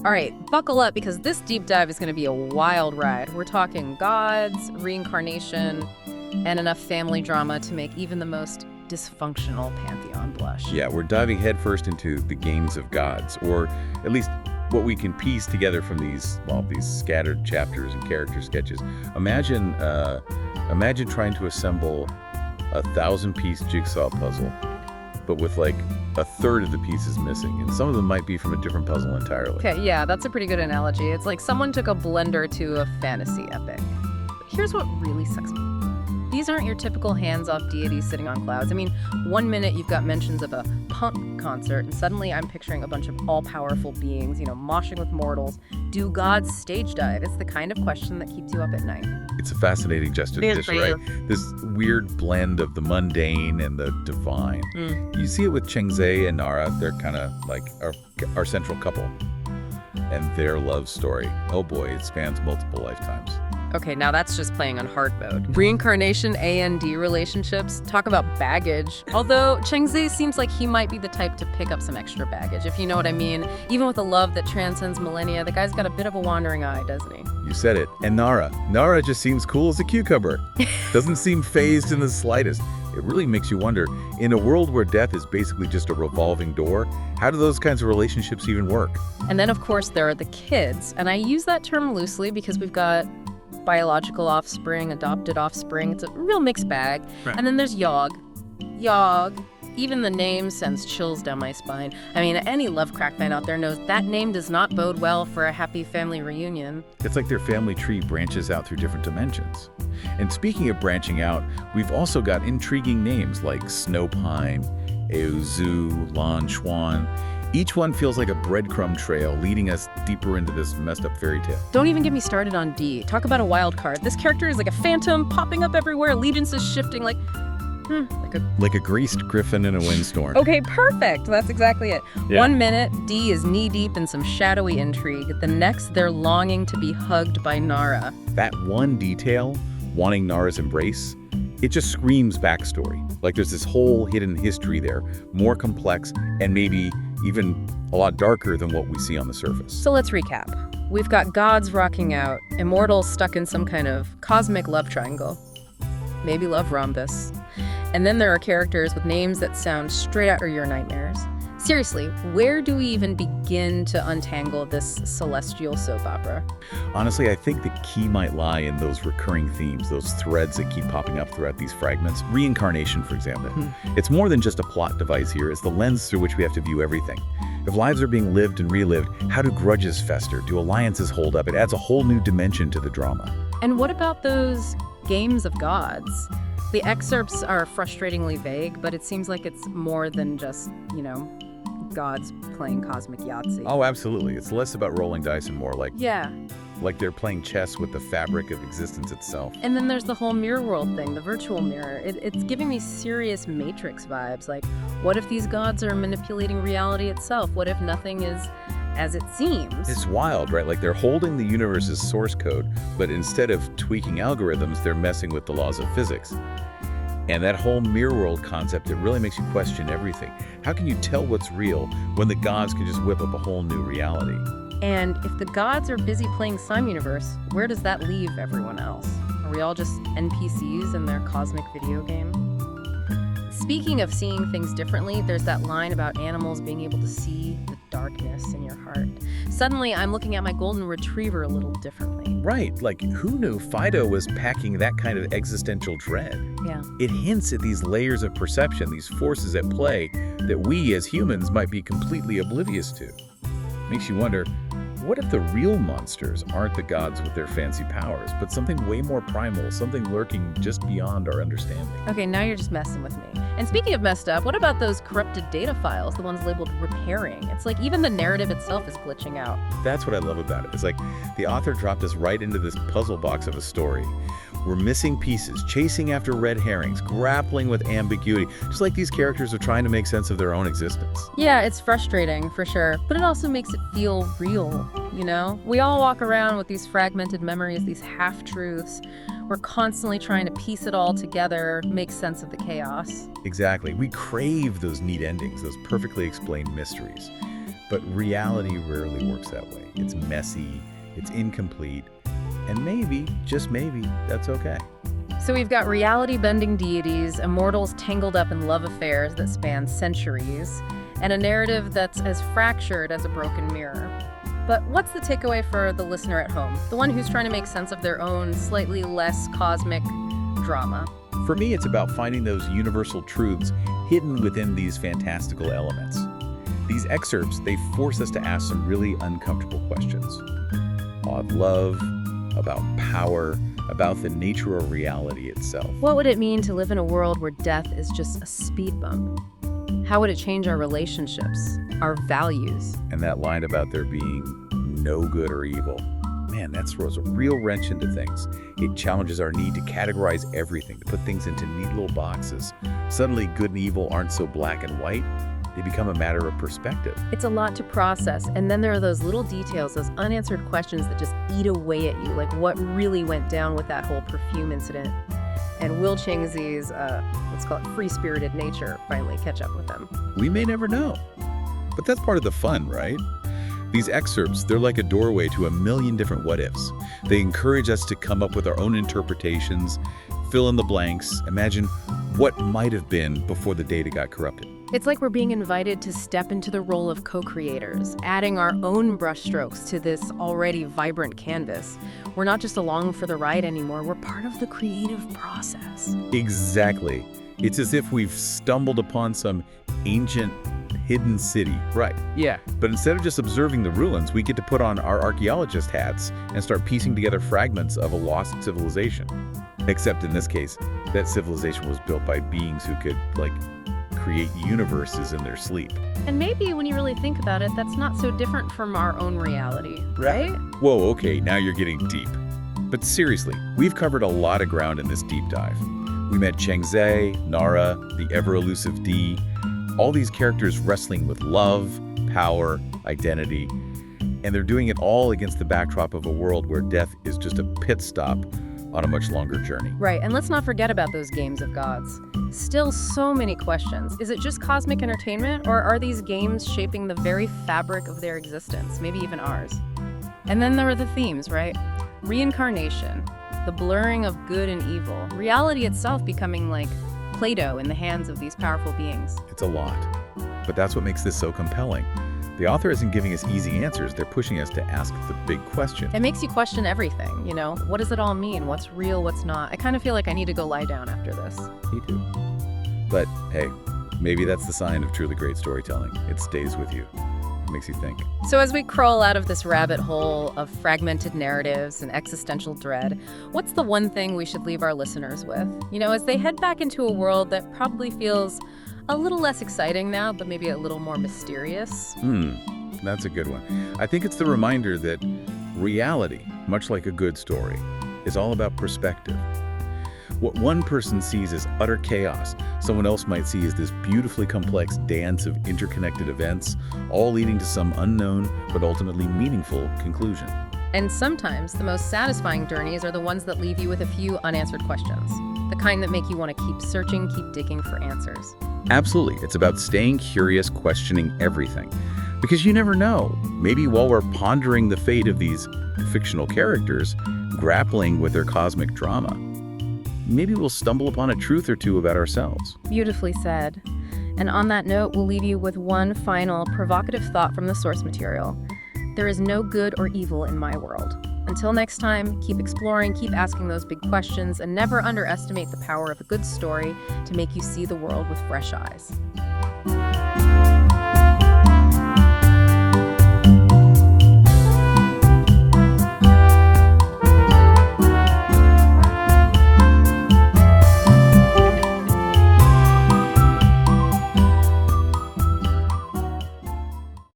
All right, buckle up because this deep dive is going to be a wild ride. We're talking gods, reincarnation, and enough family drama to make even the most dysfunctional pantheon blush. Yeah, we're diving headfirst into the games of gods, or at least what we can piece together from these scattered chapters and character sketches. Imagine trying to assemble a 1,000-piece jigsaw puzzle, but with like a third of the pieces missing, and some of them might be from a different puzzle entirely. Okay, yeah, that's a pretty good analogy. It's like someone took a blender to a fantasy epic. But here's what really sucks. These aren't your typical hands-off deities sitting on clouds. I mean, one minute you've got mentions of a punk concert, and suddenly I'm picturing a bunch of all-powerful beings, moshing with mortals. Do gods stage dive? It's the kind of question that keeps you up at night. It's a fascinating juxtaposition, right? This weird blend of the mundane and the divine. You see it with Chengze and Nara. They're kind of like our central couple. And their love story, oh boy, it spans multiple lifetimes. Okay, now that's just playing on hard mode. Reincarnation A&D relationships, talk about baggage. Although Chengze seems like he might be the type to pick up some extra baggage, if you know what I mean. Even with a love that transcends millennia, the guy's got a bit of a wandering eye, doesn't he? You said it. And Nara just seems cool as a cucumber. Doesn't seem phased in the slightest. It really makes you wonder, in a world where death is basically just a revolving door, how do those kinds of relationships even work? And then, of course, there are the kids. And I use that term loosely because we've got biological offspring, adopted offspring. It's a real mixed bag. Right. And then there's Yog. Yog. Even the name sends chills down my spine. I mean, any Lovecraft fan out there knows that name does not bode well for a happy family reunion. It's like their family tree branches out through different dimensions. And speaking of branching out, we've also got intriguing names like Snowpine, Eozu, Lan Xuan. Each one feels like a breadcrumb trail leading us deeper into this messed up fairy tale. Don't even get me started on D. Talk about a wild card. This character is like a phantom popping up everywhere. Allegiances shifting like a greased griffin in a windstorm. Okay, perfect. That's exactly it. Yeah. 1 minute, D is knee-deep in some shadowy intrigue. The next, they're longing to be hugged by Nara. That one detail, wanting Nara's embrace, it just screams backstory. Like there's this whole hidden history there, more complex and maybe even a lot darker than what we see on the surface. So let's recap. We've got gods rocking out, immortals stuck in some kind of cosmic love triangle, maybe love rhombus. And then there are characters with names that sound straight out of your nightmares. Seriously, where do we even begin to untangle this celestial soap opera? Honestly, I think the key might lie in those recurring themes, those threads that keep popping up throughout these fragments. Reincarnation, for example. It's more than just a plot device here. It's the lens through which we have to view everything. If lives are being lived and relived, how do grudges fester? Do alliances hold up? It adds a whole new dimension to the drama. And what about those games of gods? The excerpts are frustratingly vague, but it seems like it's more than just, gods playing cosmic Yahtzee. Oh, absolutely. It's less about rolling dice and more like they're playing chess with the fabric of existence itself. And then there's the whole mirror world thing, the virtual mirror. It's giving me serious Matrix vibes. Like, what if these gods are manipulating reality itself? What if nothing is as it seems? It's wild, right? Like they're holding the universe's source code, but instead of tweaking algorithms, they're messing with the laws of physics. And that whole mirror world concept, it really makes you question everything. How can you tell what's real when the gods can just whip up a whole new reality? And if the gods are busy playing Slime Universe, where does that leave everyone else? Are we all just NPCs in their cosmic video game? Speaking of seeing things differently, there's that line about animals being able to see the darkness in your heart. Suddenly, I'm looking at my golden retriever a little differently. Right, like who knew Fido was packing that kind of existential dread? Yeah. It hints at these layers of perception, these forces at play that we as humans might be completely oblivious to. Makes you wonder, what if the real monsters aren't the gods with their fancy powers, but something way more primal, something lurking just beyond our understanding? Okay, now you're just messing with me. And speaking of messed up, what about those corrupted data files, the ones labeled repairing? It's like even the narrative itself is glitching out. That's what I love about it. It's like the author dropped us right into this puzzle box of a story. We're missing pieces, chasing after red herrings, grappling with ambiguity, just like these characters are trying to make sense of their own existence. Yeah, it's frustrating, for sure, but it also makes it feel real, We all walk around with these fragmented memories, these half-truths. We're constantly trying to piece it all together, make sense of the chaos. Exactly. We crave those neat endings, those perfectly explained mysteries. But reality rarely works that way. It's messy, it's incomplete, and maybe, just maybe, that's okay. So we've got reality-bending deities, immortals tangled up in love affairs that span centuries, and a narrative that's as fractured as a broken mirror. But what's the takeaway for the listener at home, the one who's trying to make sense of their own slightly less cosmic drama? For me, it's about finding those universal truths hidden within these fantastical elements. These excerpts, they force us to ask some really uncomfortable questions. About love, about power, about the nature of reality itself. What would it mean to live in a world where death is just a speed bump? How would it change our relationships, our values? And that line about there being no good or evil, man, that throws a real wrench into things. It challenges our need to categorize everything, to put things into neat little boxes. Suddenly, good and evil aren't so black and white. They become a matter of perspective. It's a lot to process, and then there are those little details, those unanswered questions that just eat away at you, like what really went down with that whole perfume incident. And will Changzi's, let's call it free-spirited nature, finally catch up with them? We may never know. But that's part of the fun, right? These excerpts, they're like a doorway to a million different what-ifs. They encourage us to come up with our own interpretations, fill in the blanks, imagine what might have been before the data got corrupted. It's like we're being invited to step into the role of co-creators, adding our own brushstrokes to this already vibrant canvas. We're not just along for the ride anymore, we're part of the creative process. Exactly. It's as if we've stumbled upon some ancient hidden city. Right. Yeah. But instead of just observing the ruins, we get to put on our archaeologist hats and start piecing together fragments of a lost civilization. Except in this case, that civilization was built by beings who could, create universes in their sleep. And maybe when you really think about it, that's not so different from our own reality, right? Whoa, okay, now you're getting deep. But seriously, we've covered a lot of ground in this deep dive. We met Changzi, Nara, the ever-elusive Dee, all these characters wrestling with love, power, identity, and they're doing it all against the backdrop of a world where death is just a pit stop on a much longer journey. Right, and let's not forget about those games of gods. Still so many questions. Is it just cosmic entertainment, or are these games shaping the very fabric of their existence, maybe even ours? And then there are the themes, right? Reincarnation, the blurring of good and evil, reality itself becoming like Play-Doh in the hands of these powerful beings. It's a lot, but that's what makes this so compelling. The author isn't giving us easy answers, they're pushing us to ask the big question. It makes you question everything, you know? What does it all mean? What's real, what's not? I kind of feel like I need to go lie down after this. Me too. But hey, maybe that's the sign of truly great storytelling. It stays with you. It makes you think. So as we crawl out of this rabbit hole of fragmented narratives and existential dread, what's the one thing we should leave our listeners with? You know, as they head back into a world that probably feels a little less exciting now, but maybe a little more mysterious. That's a good one. I think it's the reminder that reality, much like a good story, is all about perspective. What one person sees as utter chaos, someone else might see as this beautifully complex dance of interconnected events, all leading to some unknown but ultimately meaningful conclusion. And sometimes the most satisfying journeys are the ones that leave you with a few unanswered questions, the kind that make you want to keep searching, keep digging for answers. Absolutely. It's about staying curious, questioning everything. Because you never know. Maybe while we're pondering the fate of these fictional characters, grappling with their cosmic drama, maybe we'll stumble upon a truth or two about ourselves. Beautifully said. And on that note, we'll leave you with one final provocative thought from the source material. There is no good or evil in my world. Until next time, keep exploring, keep asking those big questions, and never underestimate the power of a good story to make you see the world with fresh eyes.